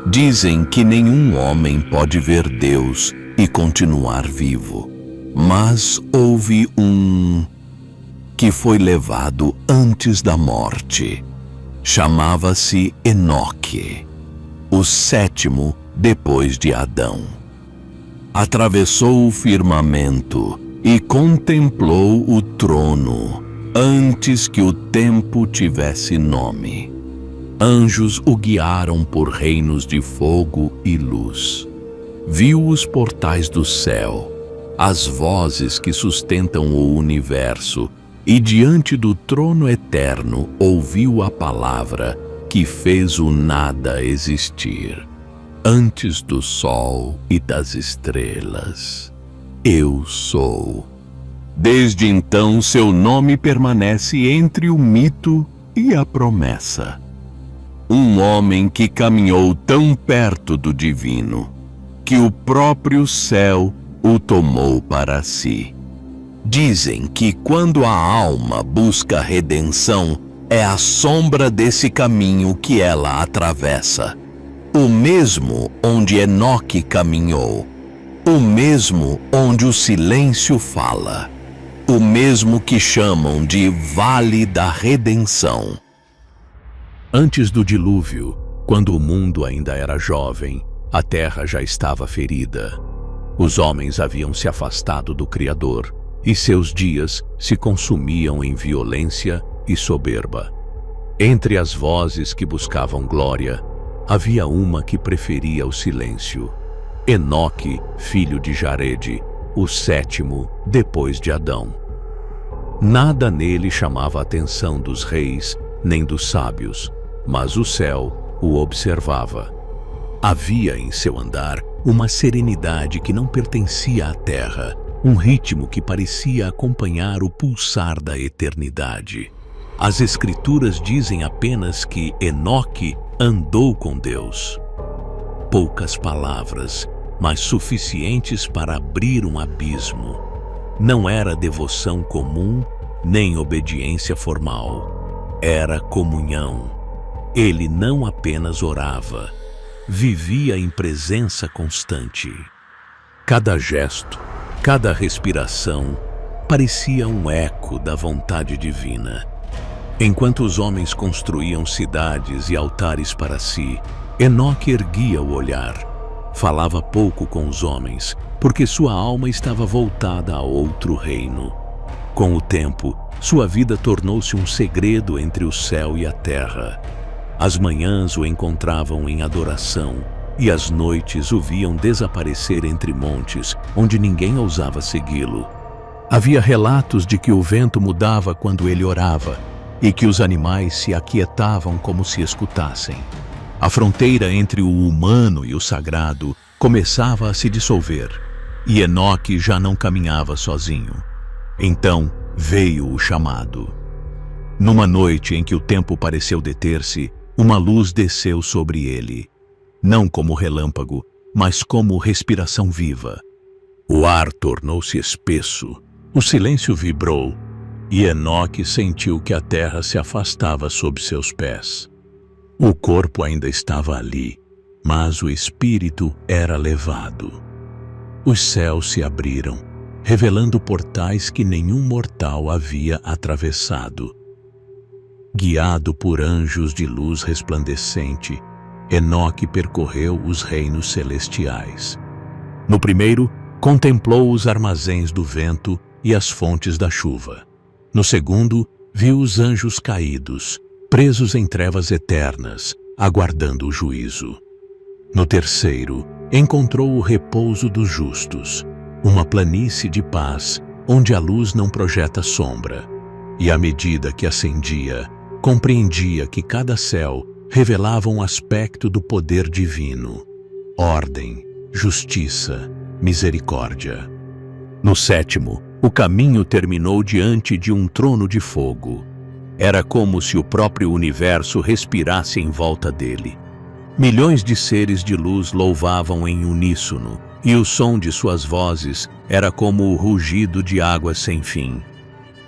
Dizem que nenhum homem pode ver Deus e continuar vivo. Mas houve um que foi levado antes da morte. Chamava-se Enoque, o sétimo depois de Adão. Atravessou o firmamento e contemplou o trono antes que o tempo tivesse nome. Anjos o guiaram por reinos de fogo e luz. Viu os portais do céu, as vozes que sustentam o universo, e diante do trono eterno ouviu a palavra que fez o nada existir. Antes do sol e das estrelas, eu sou. Desde então seu nome permanece entre o mito e a promessa. Um homem que caminhou tão perto do divino, que o próprio céu o tomou para si. Dizem que quando a alma busca redenção, é a sombra desse caminho que ela atravessa. O mesmo onde Enoque caminhou, o mesmo onde o silêncio fala, o mesmo que chamam de Vale da Redenção. Antes do dilúvio, quando o mundo ainda era jovem, a terra já estava ferida. Os homens haviam se afastado do Criador, e seus dias se consumiam em violência e soberba. Entre as vozes que buscavam glória, havia uma que preferia o silêncio. Enoque, filho de Jarede, o sétimo depois de Adão. Nada nele chamava a atenção dos reis nem dos sábios, mas o céu o observava. Havia em seu andar uma serenidade que não pertencia à terra, um ritmo que parecia acompanhar o pulsar da eternidade. As Escrituras dizem apenas que Enoque andou com Deus. Poucas palavras, mas suficientes para abrir um abismo. Não era devoção comum, nem obediência formal. Era comunhão. Ele não apenas orava, vivia em presença constante. Cada gesto, cada respiração, parecia um eco da vontade divina. Enquanto os homens construíam cidades e altares para si, Enoque erguia o olhar. Falava pouco com os homens, porque sua alma estava voltada a outro reino. Com o tempo, sua vida tornou-se um segredo entre o céu e a terra. As manhãs o encontravam em adoração, e as noites o viam desaparecer entre montes, onde ninguém ousava segui-lo. Havia relatos de que o vento mudava quando ele orava, e que os animais se aquietavam como se escutassem. A fronteira entre o humano e o sagrado começava a se dissolver, e Enoque já não caminhava sozinho. Então veio o chamado. Numa noite em que o tempo pareceu deter-se, uma luz desceu sobre ele, não como relâmpago, mas como respiração viva. O ar tornou-se espesso, o silêncio vibrou, e Enoque sentiu que a terra se afastava sob seus pés. O corpo ainda estava ali, mas o espírito era levado. Os céus se abriram, revelando portais que nenhum mortal havia atravessado. Guiado por anjos de luz resplandecente, Enoque percorreu os reinos celestiais. No primeiro, contemplou os armazéns do vento e as fontes da chuva. No segundo, viu os anjos caídos, presos em trevas eternas, aguardando o juízo. No terceiro, encontrou o repouso dos justos, uma planície de paz, onde a luz não projeta sombra. E à medida que ascendia, compreendia que cada céu revelava um aspecto do poder divino: ordem, justiça, misericórdia. No sétimo, o caminho terminou diante de um trono de fogo. Era como se o próprio universo respirasse em volta dele. Milhões de seres de luz louvavam em uníssono, e o som de suas vozes era como o rugido de águas sem fim.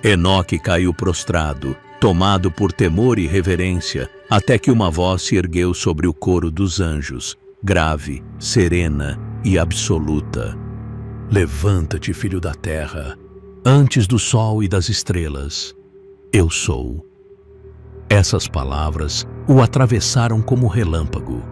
Enoque caiu prostrado, tomado por temor e reverência, até que uma voz se ergueu sobre o coro dos anjos, grave, serena e absoluta. Levanta-te, filho da terra, antes do sol e das estrelas. Eu sou. Essas palavras o atravessaram como relâmpago.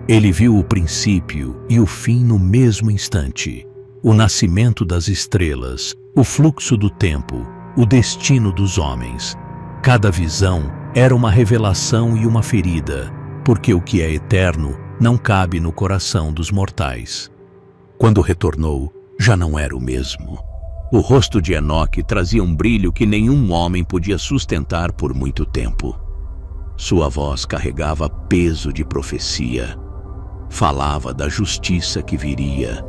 Ele viu o princípio e o fim no mesmo instante. O nascimento das estrelas, o fluxo do tempo, o destino dos homens. Cada visão era uma revelação e uma ferida, porque o que é eterno não cabe no coração dos mortais. Quando retornou, já não era o mesmo. O rosto de Enoque trazia um brilho que nenhum homem podia sustentar por muito tempo. Sua voz carregava peso de profecia. Falava da justiça que viria,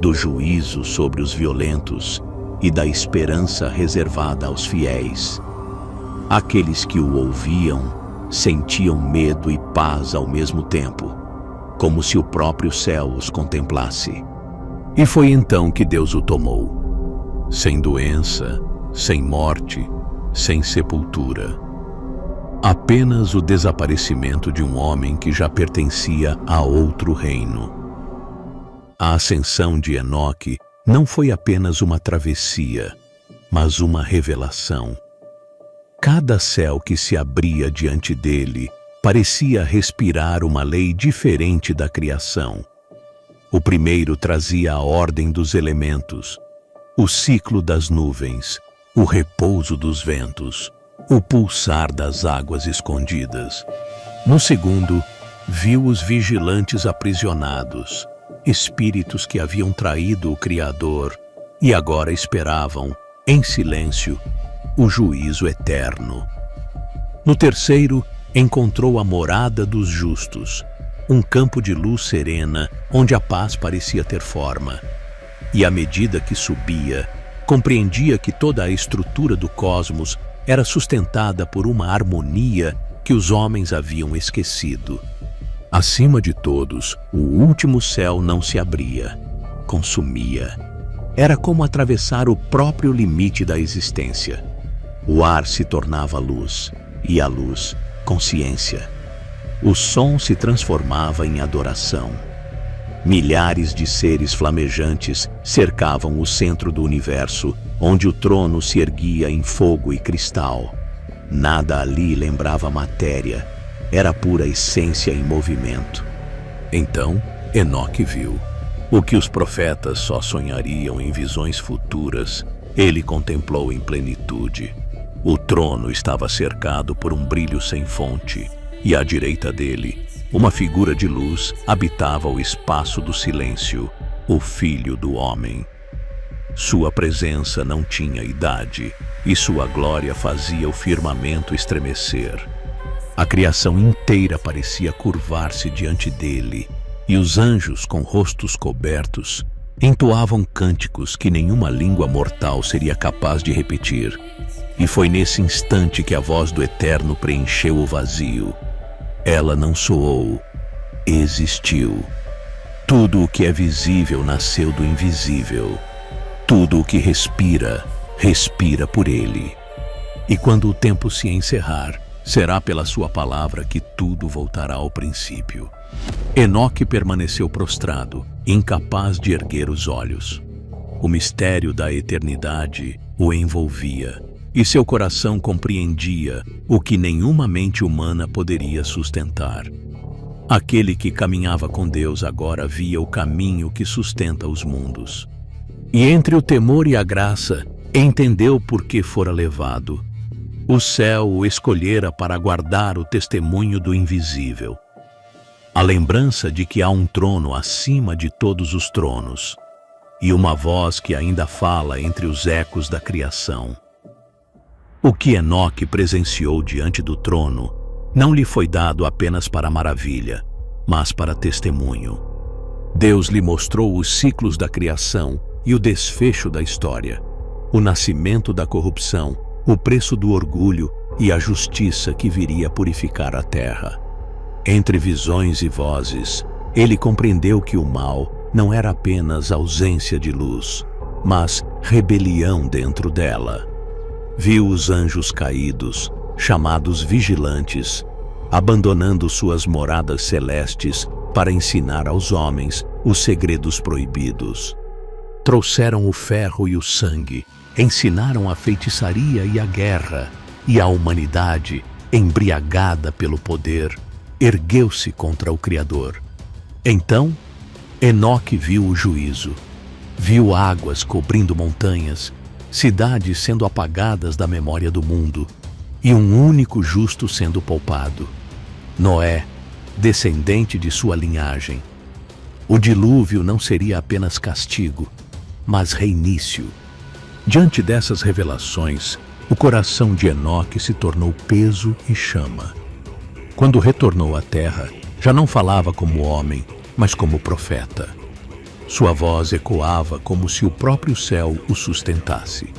do juízo sobre os violentos e da esperança reservada aos fiéis. Aqueles que o ouviam sentiam medo e paz ao mesmo tempo, como se o próprio céu os contemplasse. E foi então que Deus o tomou, sem doença, sem morte, sem sepultura. Apenas o desaparecimento de um homem que já pertencia a outro reino. A ascensão de Enoque não foi apenas uma travessia, mas uma revelação. Cada céu que se abria diante dele parecia respirar uma lei diferente da criação. O primeiro trazia a ordem dos elementos, o ciclo das nuvens, o repouso dos ventos, o pulsar das águas escondidas. No segundo, viu os vigilantes aprisionados, espíritos que haviam traído o Criador e agora esperavam, em silêncio, o juízo eterno. No terceiro, encontrou a morada dos justos, um campo de luz serena onde a paz parecia ter forma. E à medida que subia, compreendia que toda a estrutura do cosmos era sustentada por uma harmonia que os homens haviam esquecido. Acima de todos, o último céu não se abria, consumia. Era como atravessar o próprio limite da existência. O ar se tornava luz, e a luz, consciência. O som se transformava em adoração. Milhares de seres flamejantes cercavam o centro do universo, onde o trono se erguia em fogo e cristal. Nada ali lembrava matéria, era pura essência em movimento. Então, Enoque viu. O que os profetas só sonhariam em visões futuras, ele contemplou em plenitude. O trono estava cercado por um brilho sem fonte, e à direita dele, uma figura de luz habitava o espaço do silêncio, o Filho do Homem. Sua presença não tinha idade, e sua glória fazia o firmamento estremecer. A criação inteira parecia curvar-se diante dele, e os anjos, com rostos cobertos, entoavam cânticos que nenhuma língua mortal seria capaz de repetir. E foi nesse instante que a voz do Eterno preencheu o vazio. Ela não soou, existiu. Tudo o que é visível nasceu do invisível. Tudo o que respira, respira por ele. E quando o tempo se encerrar, será pela sua palavra que tudo voltará ao princípio. Enoque permaneceu prostrado, incapaz de erguer os olhos. O mistério da eternidade o envolvia, e seu coração compreendia o que nenhuma mente humana poderia sustentar. Aquele que caminhava com Deus agora via o caminho que sustenta os mundos. E entre o temor e a graça, entendeu por que fora levado. O céu o escolhera para guardar o testemunho do invisível. A lembrança de que há um trono acima de todos os tronos, e uma voz que ainda fala entre os ecos da criação. O que Enoque presenciou diante do trono não lhe foi dado apenas para maravilha, mas para testemunho. Deus lhe mostrou os ciclos da criação e o desfecho da história, o nascimento da corrupção, o preço do orgulho e a justiça que viria purificar a terra. Entre visões e vozes, ele compreendeu que o mal não era apenas ausência de luz, mas rebelião dentro dela. Viu os anjos caídos, chamados vigilantes, abandonando suas moradas celestes para ensinar aos homens os segredos proibidos. Trouxeram o ferro e o sangue, ensinaram a feitiçaria e a guerra, e a humanidade, embriagada pelo poder, ergueu-se contra o Criador. Então, Enoque viu o juízo, viu águas cobrindo montanhas, cidades sendo apagadas da memória do mundo, e um único justo sendo poupado: Noé, descendente de sua linhagem. O dilúvio não seria apenas castigo, mas reinício. Diante dessas revelações, o coração de Enoque se tornou peso e chama. Quando retornou à terra, já não falava como homem, mas como profeta. Sua voz ecoava como se o próprio céu o sustentasse.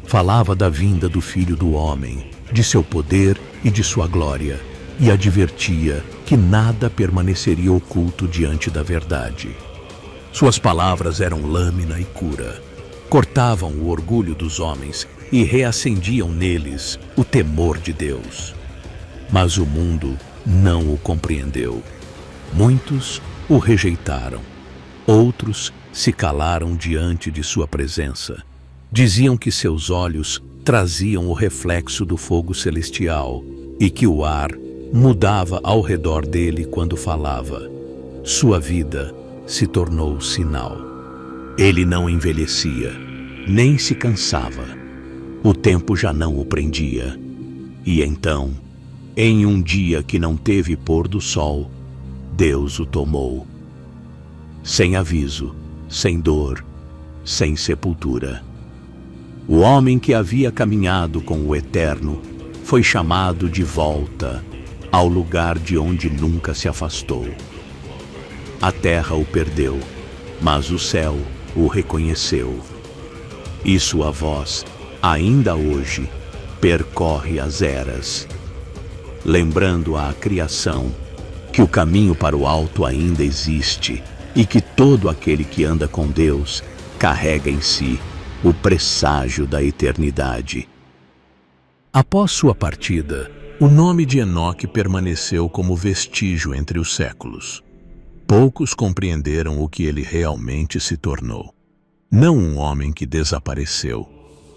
Falava da vinda do Filho do Homem, de seu poder e de sua glória, e advertia que nada permaneceria oculto diante da verdade. Suas palavras eram lâmina e cura. Cortavam o orgulho dos homens e reacendiam neles o temor de Deus. Mas o mundo não o compreendeu. Muitos o rejeitaram. Outros se calaram diante de sua presença. Diziam que seus olhos traziam o reflexo do fogo celestial e que o ar mudava ao redor dele quando falava. Sua vida se tornou sinal. Ele não envelhecia, nem se cansava. O tempo já não o prendia. E então, em um dia que não teve pôr do sol, Deus o tomou. Sem aviso, sem dor, sem sepultura. O homem que havia caminhado com o Eterno foi chamado de volta ao lugar de onde nunca se afastou. A terra o perdeu, mas o céu o reconheceu. E sua voz, ainda hoje, percorre as eras, lembrando à criação que o caminho para o alto ainda existe e que todo aquele que anda com Deus carrega em si o presságio da eternidade. Após sua partida, o nome de Enoque permaneceu como vestígio entre os séculos. Poucos compreenderam o que ele realmente se tornou. Não um homem que desapareceu,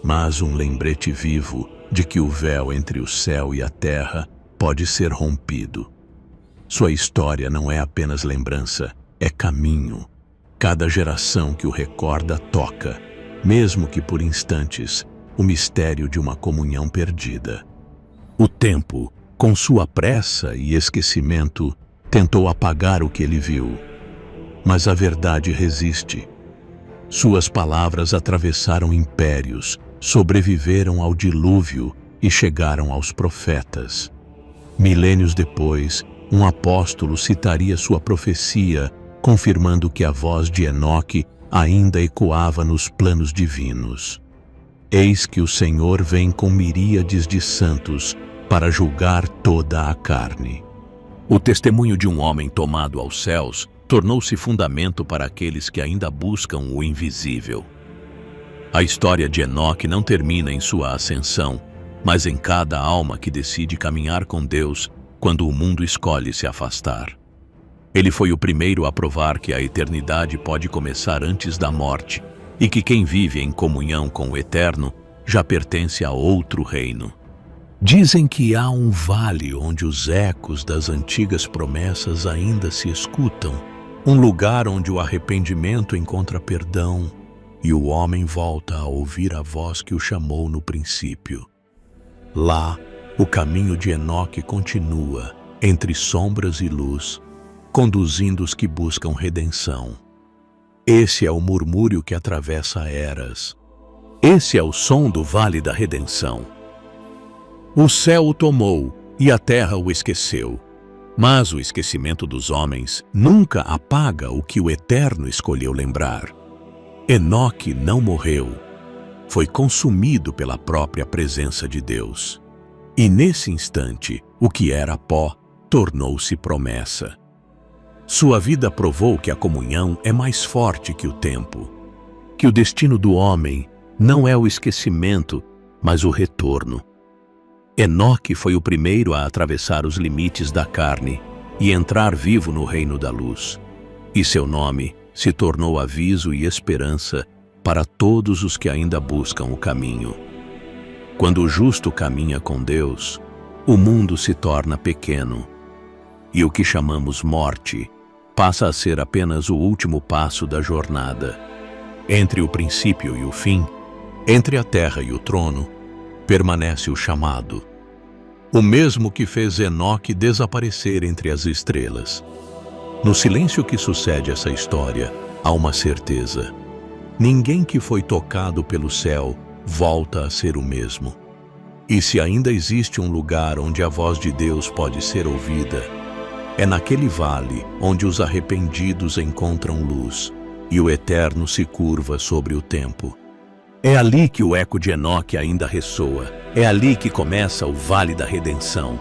mas um lembrete vivo de que o véu entre o céu e a terra pode ser rompido. Sua história não é apenas lembrança, é caminho. Cada geração que o recorda toca, mesmo que por instantes, o mistério de uma comunhão perdida. O tempo, com sua pressa e esquecimento, tentou apagar o que ele viu. Mas a verdade resiste. Suas palavras atravessaram impérios, sobreviveram ao dilúvio e chegaram aos profetas. Milênios depois, um apóstolo citaria sua profecia, confirmando que a voz de Enoque ainda ecoava nos planos divinos. Eis que o Senhor vem com miríades de santos para julgar toda a carne. O testemunho de um homem tomado aos céus tornou-se fundamento para aqueles que ainda buscam o invisível. A história de Enoque não termina em sua ascensão, mas em cada alma que decide caminhar com Deus quando o mundo escolhe se afastar. Ele foi o primeiro a provar que a eternidade pode começar antes da morte e que quem vive em comunhão com o Eterno já pertence a outro reino. Dizem que há um vale onde os ecos das antigas promessas ainda se escutam, um lugar onde o arrependimento encontra perdão e o homem volta a ouvir a voz que o chamou no princípio. Lá, o caminho de Enoque continua, entre sombras e luz, conduzindo os que buscam redenção. Esse é o murmúrio que atravessa eras. Esse é o som do Vale da Redenção. O céu o tomou e a terra o esqueceu. Mas o esquecimento dos homens nunca apaga o que o Eterno escolheu lembrar. Enoque não morreu. Foi consumido pela própria presença de Deus. E nesse instante, o que era pó tornou-se promessa. Sua vida provou que a comunhão é mais forte que o tempo, que o destino do homem não é o esquecimento, mas o retorno. Enoque foi o primeiro a atravessar os limites da carne e entrar vivo no reino da luz. E seu nome se tornou aviso e esperança para todos os que ainda buscam o caminho. Quando o justo caminha com Deus, o mundo se torna pequeno, e o que chamamos morte passa a ser apenas o último passo da jornada. Entre o princípio e o fim, entre a terra e o trono, permanece o chamado. O mesmo que fez Enoque desaparecer entre as estrelas. No silêncio que sucede essa história, há uma certeza. Ninguém que foi tocado pelo céu volta a ser o mesmo. E se ainda existe um lugar onde a voz de Deus pode ser ouvida, é naquele vale onde os arrependidos encontram luz e o Eterno se curva sobre o tempo. É ali que o eco de Enoque ainda ressoa. É ali que começa o Vale da Redenção.